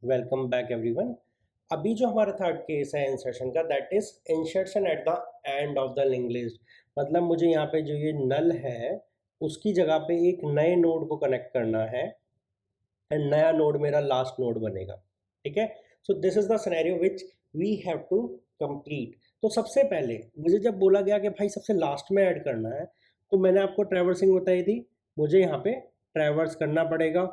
Welcome back everyone. अभी जो हमारा थर्ड केस है इंसर्शन का, that is insertion at the end of the link list. मतलब मुझे यहाँ पे जो ये नल है उसकी जगह पे एक नए नोड को कनेक्ट करना है एंड नया नोड मेरा लास्ट नोड बनेगा। ठीक है, so this is the scenario which we have to complete. तो सबसे पहले मुझे जब बोला गया कि भाई सबसे लास्ट में ऐड करना है, तो मैंने आपको ट्रैवर्सिंग बताई थी। मुझे यहाँ पे ट्रैवर्स करना पड़ेगा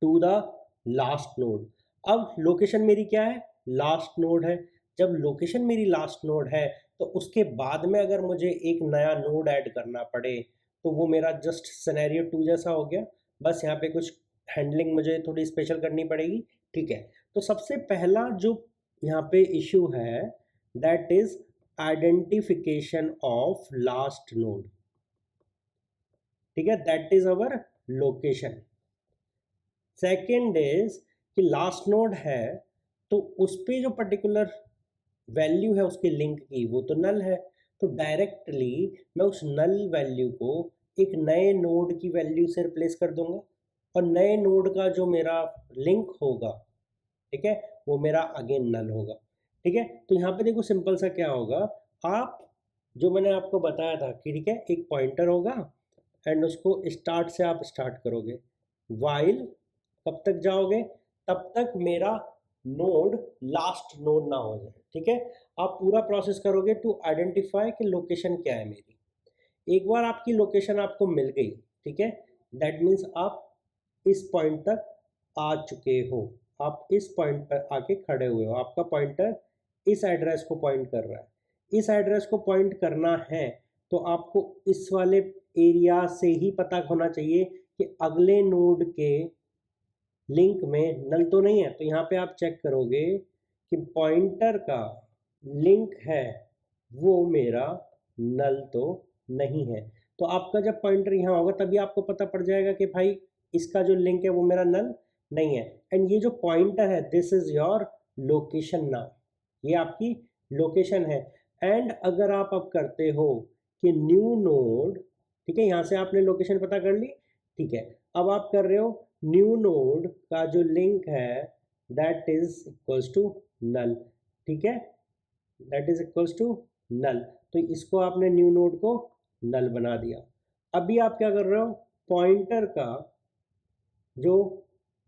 टू द लास्ट नोड। अब लोकेशन मेरी क्या है? लास्ट नोड है। जब लोकेशन मेरी लास्ट नोड है तो उसके बाद में अगर मुझे एक नया नोड ऐड करना पड़े तो वो मेरा जस्ट सिनेरियो 2 जैसा हो गया। बस यहाँ पे कुछ हैंडलिंग मुझे थोड़ी स्पेशल करनी पड़ेगी। ठीक है, तो सबसे पहला जो यहाँ पे इशू है that is identification of last node. ठीक है, that is our location. Second is कि लास्ट नोड है तो उस पर जो पर्टिकुलर वैल्यू है उसके लिंक की वो तो नल है, तो डायरेक्टली मैं उस नल वैल्यू को एक नए नोड की वैल्यू से रिप्लेस कर दूंगा और नए नोड का जो मेरा लिंक होगा, ठीक है, वो मेरा अगेन नल होगा। ठीक है, तो यहाँ पे देखो सिंपल सा क्या होगा। आप जो मैंने आपको बताया था कि ठीक है एक पॉइंटर होगा एंड उसको स्टार्ट से आप स्टार्ट करोगे, वाइल कब तक जाओगे? तब तक मेरा नोड लास्ट नोड ना हो जाए। ठीक है, आप पूरा प्रोसेस करोगे टू आइडेंटिफाई कि लोकेशन क्या है मेरी। एक बार आपकी लोकेशन आपको मिल गई, ठीक है, दैट मीन्स आप इस पॉइंट तक आ चुके हो, आप इस पॉइंट पर आके खड़े हुए हो, आपका पॉइंटर इस एड्रेस को पॉइंट कर रहा है। इस एड्रेस को पॉइंट करना है तो आपको इस वाले एरिया से ही पता होना चाहिए कि अगले नोड के लिंक में नल तो नहीं है। तो यहाँ पे आप चेक करोगे कि पॉइंटर का लिंक है वो मेरा नल तो नहीं है। तो आपका जब पॉइंटर यहाँ होगा तभी आपको पता पड़ जाएगा कि भाई इसका जो लिंक है वो मेरा नल नहीं है। एंड ये जो पॉइंटर है this is your location now, ये आपकी लोकेशन है। एंड अगर आप अब करते हो कि न्यू नोड, ठीक है, यहाँ से आपने लोकेशन पता कर ली, ठीक है, अब आप कर रहे हो न्यू नोड का जो लिंक है that is equals to null. ठीक है, that is equals to null. तो इसको आपने न्यू नोड को नल बना दिया। अभी आप क्या कर रहे हो, पॉइंटर का जो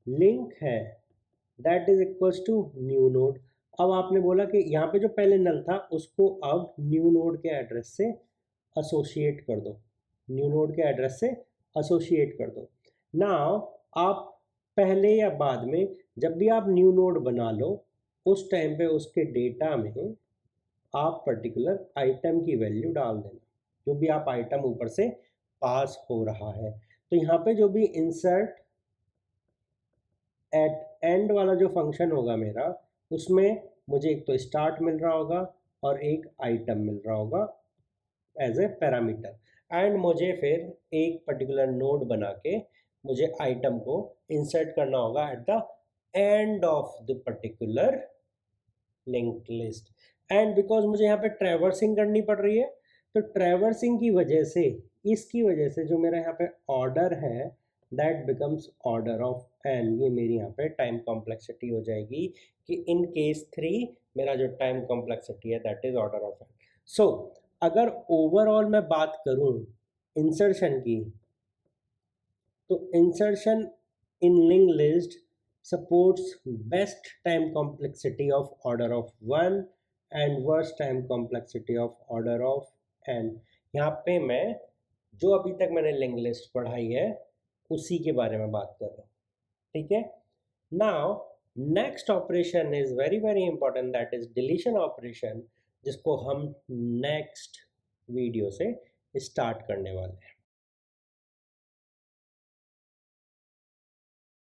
लिंक है that is equals to new node. अब आपने बोला कि यहाँ पे जो पहले नल था उसको अब न्यू नोड के एड्रेस से एसोसिएट कर दो, न्यू नोड के एड्रेस से एसोसिएट कर दो। नाउ आप पहले या बाद में जब भी आप न्यू नोड बना लो उस टाइम पे उसके डेटा में आप पर्टिकुलर आइटम की वैल्यू डाल देना, जो भी आप आइटम ऊपर से पास हो रहा है। तो यहाँ पे जो भी इंसर्ट एट एंड वाला जो फंक्शन होगा मेरा, उसमें मुझे एक तो स्टार्ट मिल रहा होगा और एक आइटम मिल रहा होगा एज ए पैरामीटर। एंड मुझे फिर एक पर्टिकुलर नोड बना के मुझे आइटम को इंसर्ट करना होगा at the end of the particular link list. And because मुझे यहाँ पे ट्रैवर्सिंग करनी पड़ रही है, तो ट्रैवर्सिंग की वजह से, इसकी वजह से जो मेरा यहाँ पे ऑर्डर है that becomes order of n. ये मेरी यहाँ पे टाइम कॉम्प्लेक्सिटी हो जाएगी कि इन केस 3 मेरा जो टाइम कॉम्प्लेक्सिटी है that is order of n. So अगर ओवरऑल मैं बात करूँ इंसर्शन की, तो insertion in link list supports best time complexity of order of 1 and worst time complexity of order of n। यहाँ पे मैं जो अभी तक मैंने लिंक लिस्ट पढ़ाई है उसी के बारे में बात कर रहा हूँ। ठीक है, now next operation is very very important, that is deletion operation, जिसको हम नेक्स्ट वीडियो से स्टार्ट करने वाले हैं।